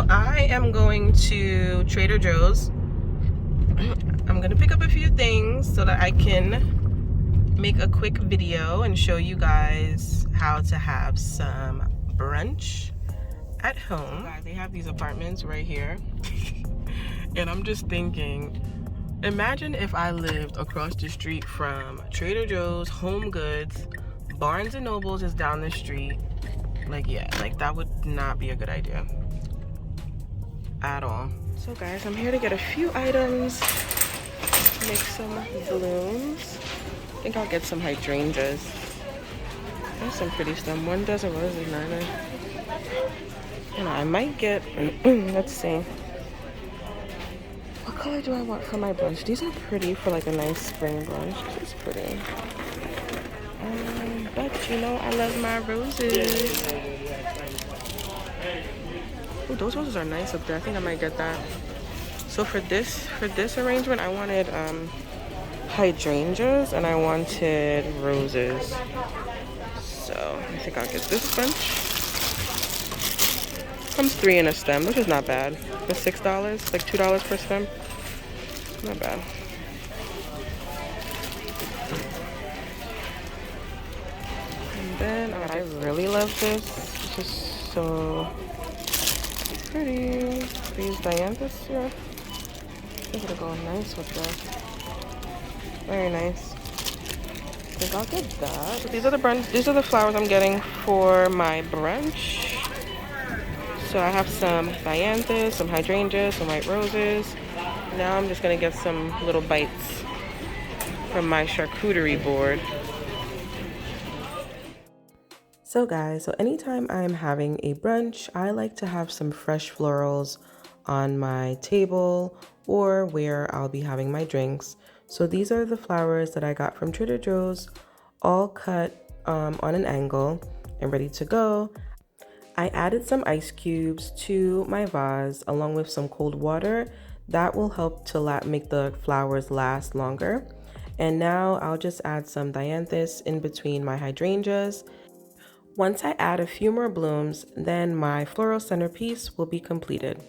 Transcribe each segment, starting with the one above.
I am going to Trader Joe's. I'm gonna pick up a few things so that I can make a quick video and show you guys how to have some brunch at home. Guys, they have these apartments right here. And I'm just thinking, imagine if I lived across the street from Trader Joe's, Home Goods, Barnes and Nobles is down the street. Like, yeah, like that would not be a good idea at all. So guys, I'm here to get a few items, make some balloons. I think I'll get some hydrangeas. There's some pretty stuff. One dozen roses, nine. And I might get, let's see. What color do I want for my brunch? These are pretty for like a nice spring brunch. This is pretty. But you know, I love my roses. Oh, those roses are nice up there. I think I might get that. So for this arrangement, I wanted hydrangeas and I wanted roses. So I think I'll get this bunch. Comes 3 in a stem, which is not bad. For $6, like $2 per stem. Not bad. And then I really love this. This is so pretty. These dianthus here. These are gonna go nice with this. Very nice. I think I'll get that. So these are the flowers I'm getting for my brunch. So I have some dianthus, some hydrangeas, some white roses. Now I'm just gonna get some little bites from my charcuterie board. So guys, so anytime I'm having a brunch, I like to have some fresh florals on my table or where I'll be having my drinks. So these are the flowers that I got from Trader Joe's, all cut on an angle and ready to go. I added some ice cubes to my vase along with some cold water. That will help to make the flowers last longer. And now I'll just add some dianthus in between my hydrangeas. Once I add a few more blooms, then my floral centerpiece will be completed.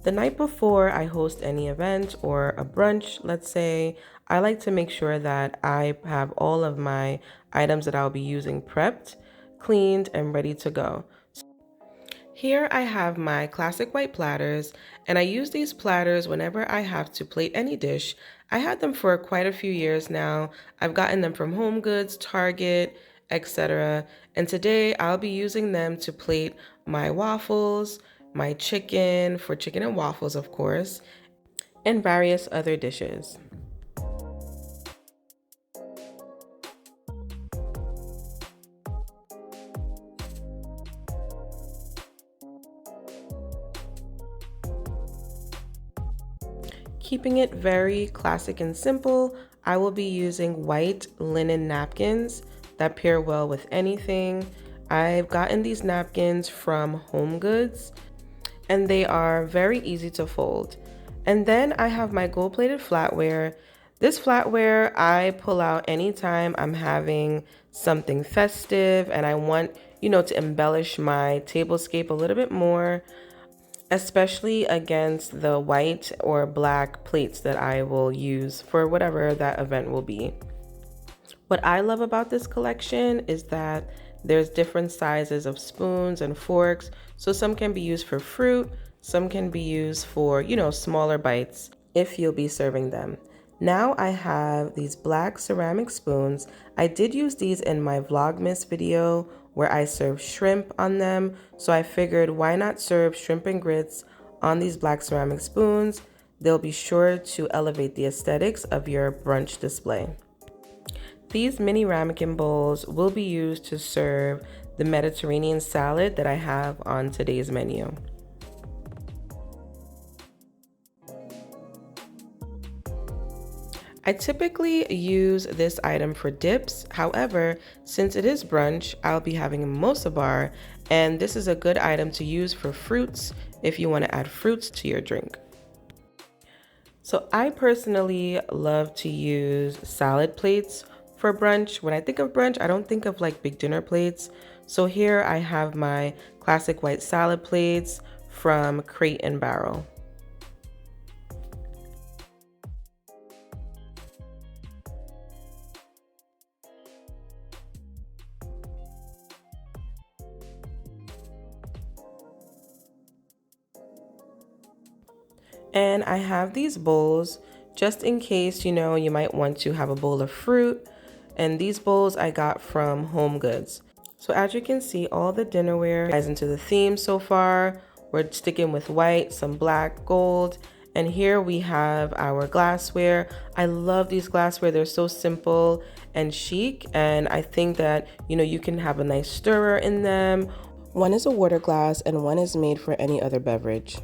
The night before I host any event or a brunch, let's say, I like to make sure that I have all of my items that I'll be using prepped, cleaned, and ready to go. Here I have my classic white platters, and I use these platters whenever I have to plate any dish. I had them for quite a few years now. I've gotten them from Home Goods, Target, etc. And today I'll be using them to plate my waffles, my chicken, for chicken and waffles of course, and various other dishes. Keeping it very classic and simple, I will be using white linen napkins that pair well with anything. I've gotten these napkins from Home Goods and they are very easy to fold. And then I have my gold-plated flatware. This flatware I pull out anytime I'm having something festive and I want, to embellish my tablescape a little bit more, especially against the white or black plates that I will use for whatever that event will be. What I love about this collection is that there's different sizes of spoons and forks. So some can be used for fruit, some can be used for, smaller bites if you'll be serving them. Now I have these black ceramic spoons. I did use these in my Vlogmas video where I served shrimp on them. So I figured why not serve shrimp and grits on these black ceramic spoons. They'll be sure to elevate the aesthetics of your brunch display. These mini ramekin bowls will be used to serve the Mediterranean salad that I have on today's menu. I typically use this item for dips. However, since it is brunch, I'll be having a mimosa bar, and this is a good item to use for fruits if you want to add fruits to your drink. So I personally love to use salad plates for brunch. When I think of brunch, I don't think of like big dinner plates. So here I have my classic white salad plates from Crate and Barrel. And I have these bowls just in case, you might want to have a bowl of fruit. And these bowls I got from Home Goods. So as you can see, all the dinnerware ties into the theme so far. We're sticking with white, some black, gold. And here we have our glassware. I love these glassware. They're so simple and chic. And I think that, you can have a nice stirrer in them. One is a water glass and one is made for any other beverage.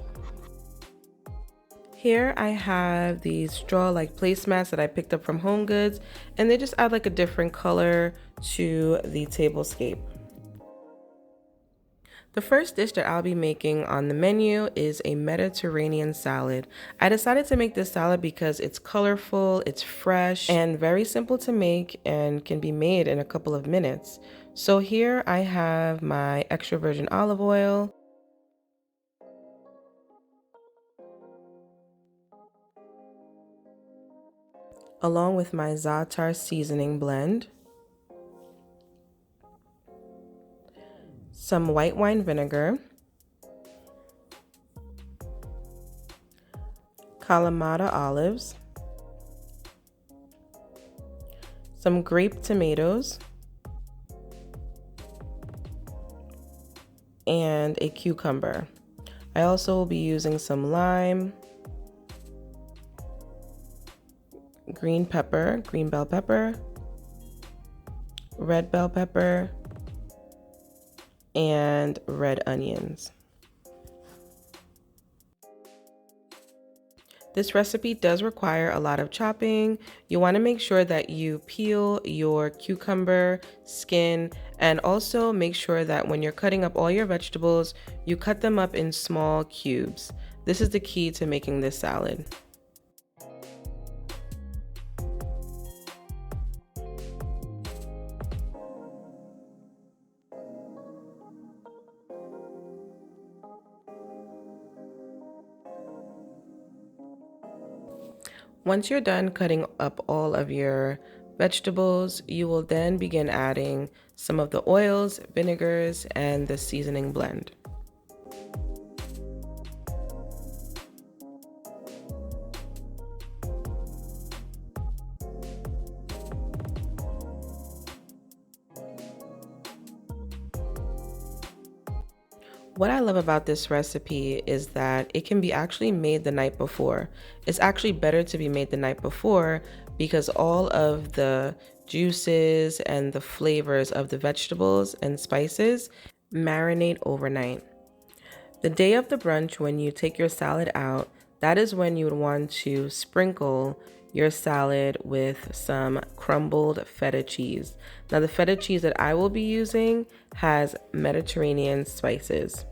Here I have these straw-like placemats that I picked up from Home Goods, and they just add like a different color to the tablescape. The first dish that I'll be making on the menu is a Mediterranean salad. I decided to make this salad because it's colorful, it's fresh, and very simple to make and can be made in a couple of minutes. So here I have my extra virgin olive oil, along with my Atar seasoning blend, some white wine vinegar, Kalamata olives, some grape tomatoes, and a cucumber. I also will be using some lime, green pepper, green bell pepper, red bell pepper, and red onions. This recipe does require a lot of chopping. You want to make sure that you peel your cucumber skin, and also make sure that when you're cutting up all your vegetables, you cut them up in small cubes. This is the key to making this salad. Once you're done cutting up all of your vegetables, you will then begin adding some of the oils, vinegars, and the seasoning blend. What I love about this recipe is that it can be actually made the night before. It's actually better to be made the night before because all of the juices and the flavors of the vegetables and spices marinate overnight. The day of the brunch, when you take your salad out, that is when you would want to sprinkle your salad with some crumbled feta cheese. Now, the feta cheese that I will be using has Mediterranean spices.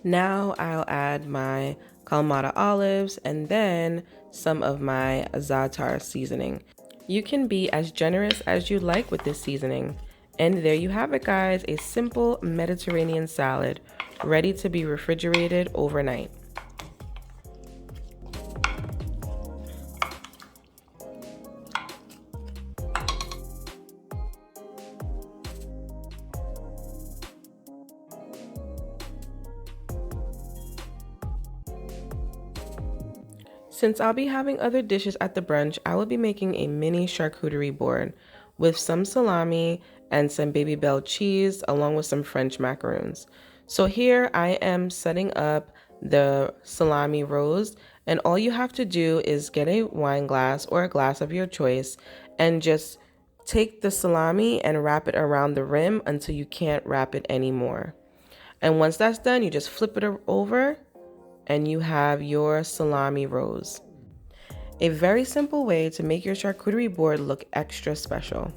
Now I'll add my Kalamata olives and then some of my za'atar seasoning. You can be as generous as you like with this seasoning. And there you have it, guys, a simple Mediterranean salad ready to be refrigerated overnight. Since I'll be having other dishes at the brunch, I will be making a mini charcuterie board with some salami and some baby Bel cheese along with some French macaroons. So here I am setting up the salami roast, And all you have to do is get a wine glass or a glass of your choice and just take the salami and wrap it around the rim until you can't wrap it anymore. And once that's done, you just flip it over and you have your salami rose. A very simple way to make your charcuterie board look extra special.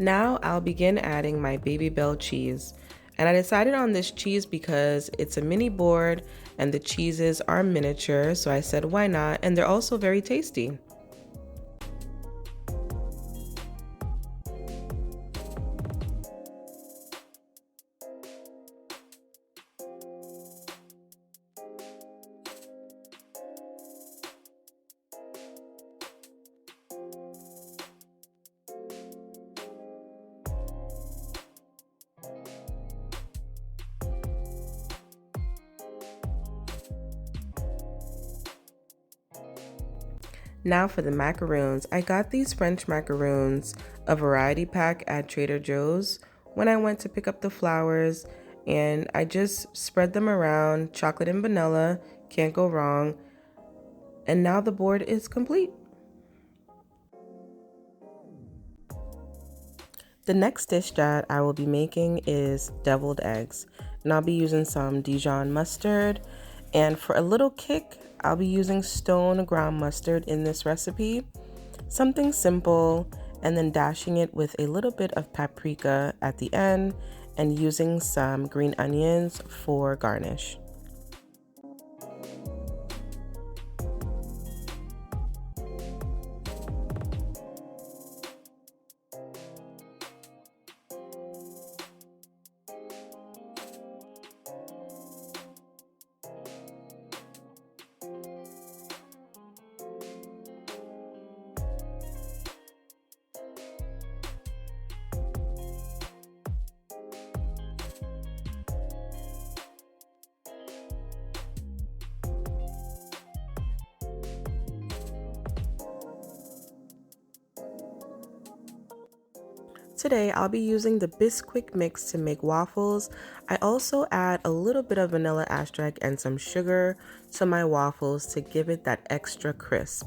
Now I'll begin adding my baby Bel cheese. And I decided on this cheese because it's a mini board and the cheeses are miniature, so I said why not, and they're also very tasty. Now for the macaroons. I got these French macaroons, a variety pack at Trader Joe's when I went to pick up the flowers, and I just spread them around, chocolate and vanilla, can't go wrong. And now the board is complete. The next dish that I will be making is deviled eggs, and I'll be using some Dijon mustard, and for a little kick, I'll be using stone ground mustard in this recipe. Something simple, and then dashing it with a little bit of paprika at the end and using some green onions for garnish. Today, I'll be using the Bisquick mix to make waffles. I also add a little bit of vanilla extract and some sugar to my waffles to give it that extra crisp.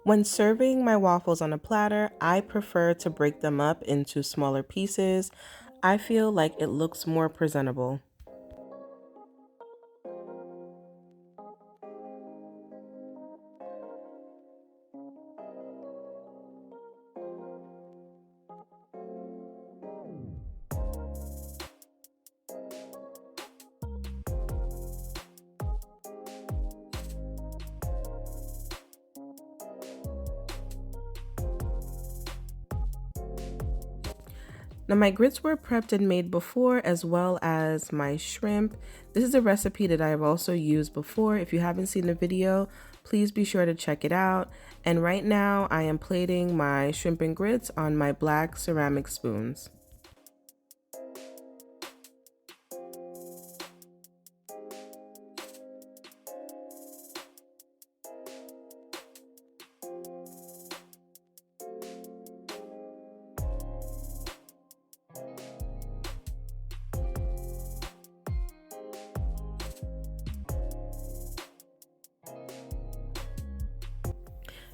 When serving my waffles on a platter, I prefer to break them up into smaller pieces. I feel like it looks more presentable. Now my grits were prepped and made before, as well as my shrimp. This is a recipe that I've also used before. If you haven't seen the video, please be sure to check it out. And right now I am plating my shrimp and grits on my black ceramic spoons.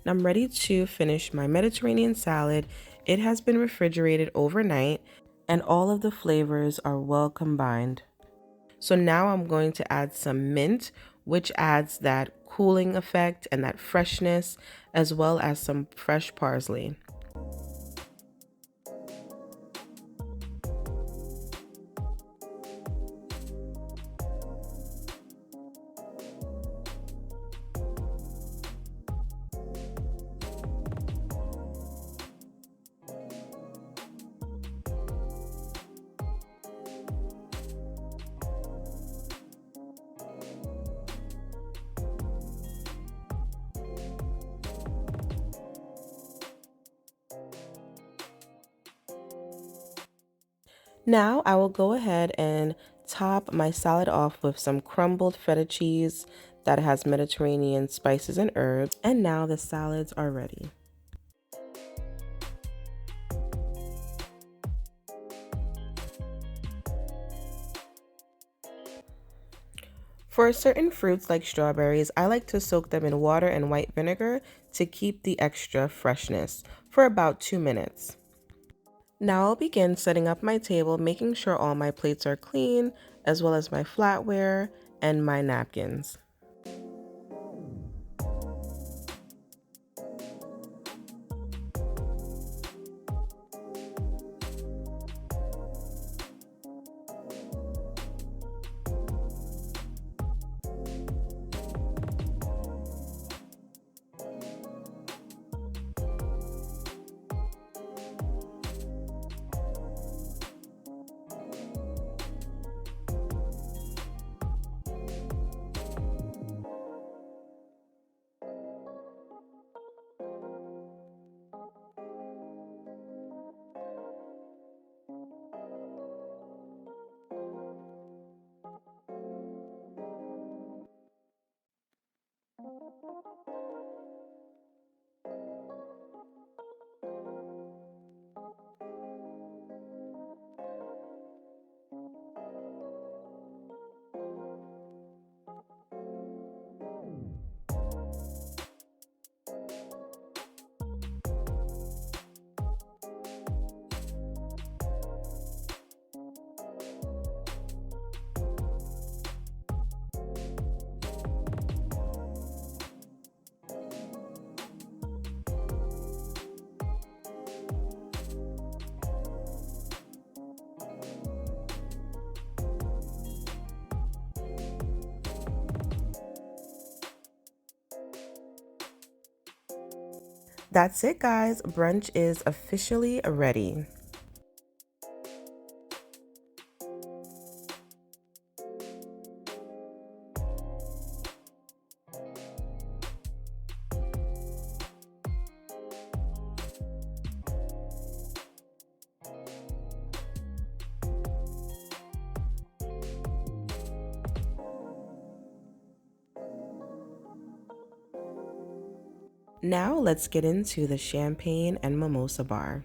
I'm ready to finish my Mediterranean salad. It has been refrigerated overnight and all of the flavors are well combined. So now I'm going to add some mint, which adds that cooling effect and that freshness, as well as some fresh parsley. Now I will go ahead and top my salad off with some crumbled feta cheese that has Mediterranean spices and herbs. And now the salads are ready. For certain fruits like strawberries, I like to soak them in water and white vinegar to keep the extra freshness for about 2 minutes. Now I'll begin setting up my table, making sure all my plates are clean, as well as my flatware and my napkins. That's it, guys. Brunch is officially ready. Now let's get into the champagne and mimosa bar.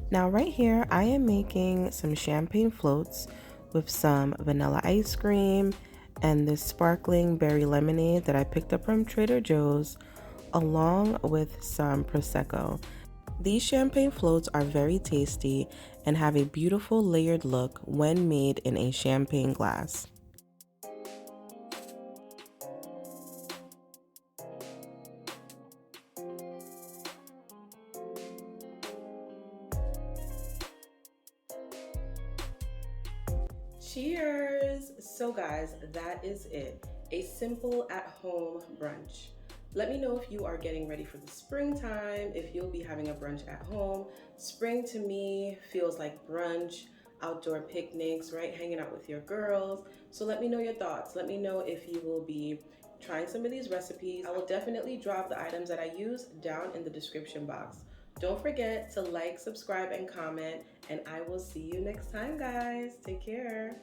Now right here, I am making some champagne floats with some vanilla ice cream and this sparkling berry lemonade that I picked up from Trader Joe's, along with some Prosecco. These champagne floats are very tasty and have a beautiful layered look when made in a champagne glass. Cheers! So guys, that is it. A simple at-home brunch. Let me know if you are getting ready for the springtime, if you'll be having a brunch at home. Spring to me feels like brunch, outdoor picnics, right? Hanging out with your girls. So let me know your thoughts. Let me know if you will be trying some of these recipes. I will definitely drop the items that I use down in the description box. Don't forget to like, subscribe, and comment, and I will see you next time, guys. Take care.